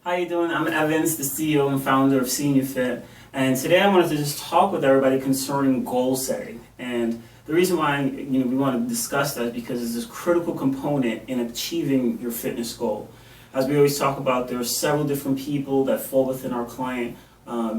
How you doing? I'm Evans, the CEO and founder of Senior Fit, and today I wanted to just talk with everybody concerning goal setting. And the reason why we want to discuss that is because it's this critical component in achieving your fitness goal. As we always talk about, there are several different people that fall within our client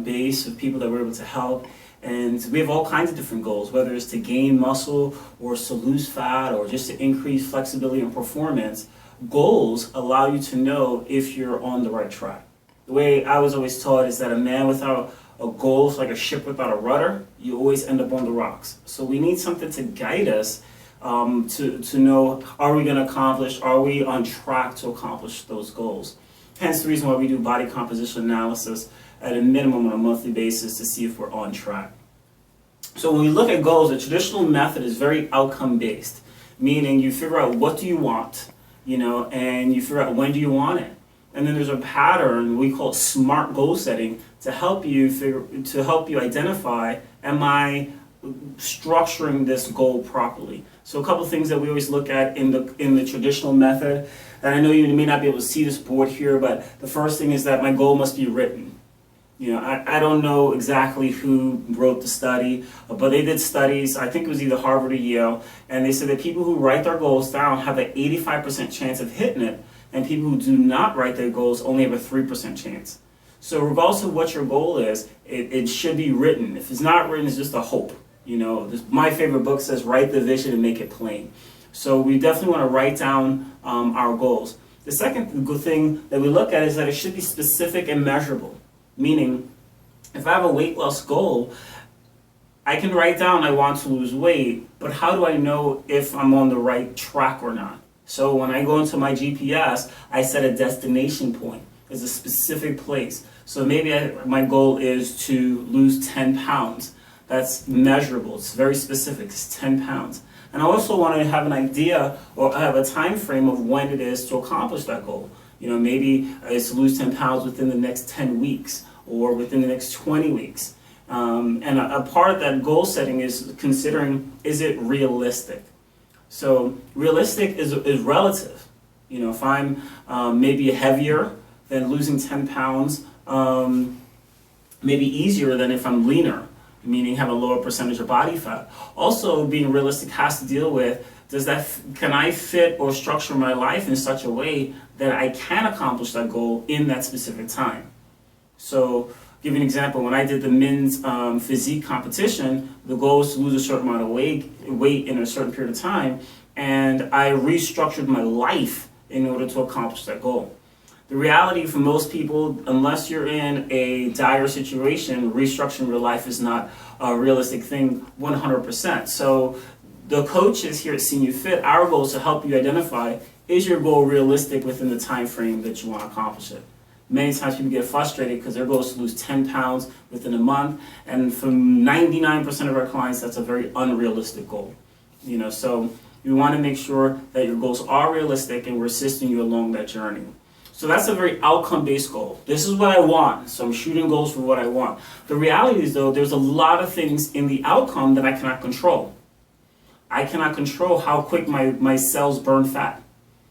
base of people that we're able to help. And we have all kinds of different goals, whether it's to gain muscle or to lose fat or just to increase flexibility and performance. Goals allow you to know if you're on the right track. The way I was always taught is that a man without a goal is like a ship without a rudder. You always end up on the rocks. So we need something to guide us to know, are we going to accomplish, are we on track to accomplish those goals? Hence the reason why we do body composition analysis at a minimum on a monthly basis to see if we're on track. So when we look at goals, the traditional method is very outcome based, meaning you figure out what do you want, and you figure out when do you want it. And then there's a pattern we call smart goal setting to help you identify, am I structuring this goal properly? So a couple of things that we always look at in the traditional method, and I know you may not be able to see this board here, but the first thing is that my goal must be written. I don't know exactly who wrote the study, but they did studies, I think it was either Harvard or Yale, and they said that people who write their goals down have an 85% chance of hitting it, and people who do not write their goals only have a 3% chance. So regardless of what your goal is, it should be written. If it's not written, it's just a hope. My favorite book says, write the vision and make it plain. So we definitely want to write down our goals. The second good thing that we look at is that it should be specific and measurable. Meaning, if I have a weight loss goal, I can write down I want to lose weight, but how do I know if I'm on the right track or not? So when I go into my GPS, I set a destination point. It's a specific place. So maybe my goal is to lose 10 pounds. That's measurable. It's very specific. It's 10 pounds. And I also want to have an idea or have a time frame of when it is to accomplish that goal. Maybe it's to lose 10 pounds within the next 10 weeks or within the next 20 weeks. And a part of that goal setting is considering, is it realistic? So realistic is relative. If I'm maybe heavier, then losing 10 pounds may be easier than if I'm leaner, meaning have a lower percentage of body fat. Also, being realistic has to deal with, can I fit or structure my life in such a way that I can accomplish that goal in that specific time? So, give you an example. When I did the men's physique competition, the goal was to lose a certain amount of weight in a certain period of time, and I restructured my life in order to accomplish that goal. The reality for most people, unless you're in a dire situation, restructuring your life is not a realistic thing 100%. So the coaches here at Senior Fit, our goal is to help you identify, is your goal realistic within the time frame that you want to accomplish it? Many times people get frustrated because their goal is to lose 10 pounds within a month, and for 99% of our clients, that's a very unrealistic goal. So you want to make sure that your goals are realistic and we're assisting you along that journey. So that's a very outcome-based goal. This is what I want, so I'm shooting goals for what I want. The reality is, though, there's a lot of things in the outcome that I cannot control. I cannot control how quick my cells burn fat.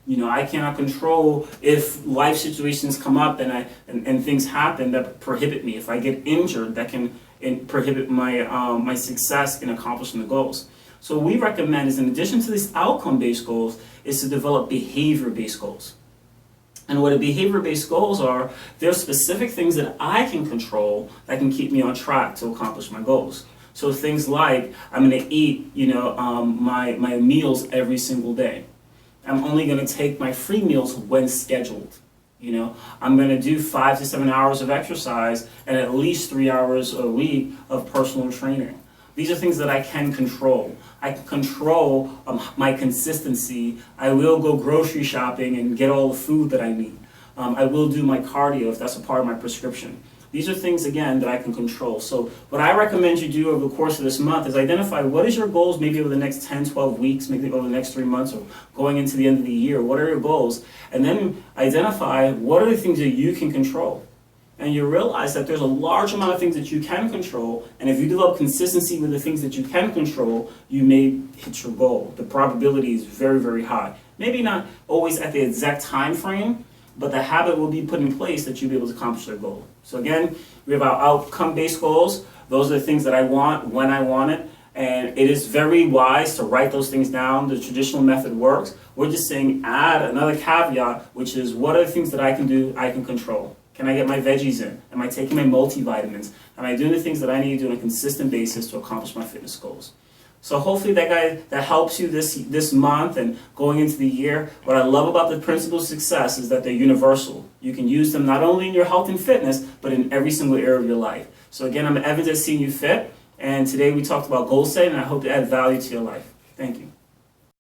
I cannot control if life situations come up and things happen that prohibit me. If I get injured, that can prohibit my success in accomplishing the goals. So what we recommend is, in addition to these outcome-based goals, is to develop behavior-based goals. And what a behavior-based goals are, there are specific things that I can control that can keep me on track to accomplish my goals. So things like, I'm going to eat, my meals every single day. I'm only going to take my free meals when scheduled. I'm going to do 5 to 7 hours of exercise and at least 3 hours a week of personal training. These are things that I can control. I can control my consistency. I will go grocery shopping and get all the food that I need. I will do my cardio if that's a part of my prescription. These are things, again, that I can control. So what I recommend you do over the course of this month is identify what is your goals maybe over the next 10, 12 weeks, maybe over the next 3 months, or going into the end of the year. What are your goals? And then identify what are the things that you can control. And you realize that there's a large amount of things that you can control, and if you develop consistency with the things that you can control, you may hit your goal. The probability is very, very high. Maybe not always at the exact time frame, but the habit will be put in place that you'll be able to accomplish their goal. So again, we have our outcome-based goals. Those are the things that I want when I want it. And it is very wise to write those things down. The traditional method works. We're just saying add another caveat, which is what are the things that I can do, I can control. Can I get my veggies in? Am I taking my multivitamins? Am I doing the things that I need to do on a consistent basis to accomplish my fitness goals? So hopefully that helps you this month and going into the year. What I love about the principles of success is that they're universal. You can use them not only in your health and fitness, but in every single area of your life. So again, I'm Evans at Seeing You Fit, and today we talked about goal setting, and I hope to add value to your life. Thank you.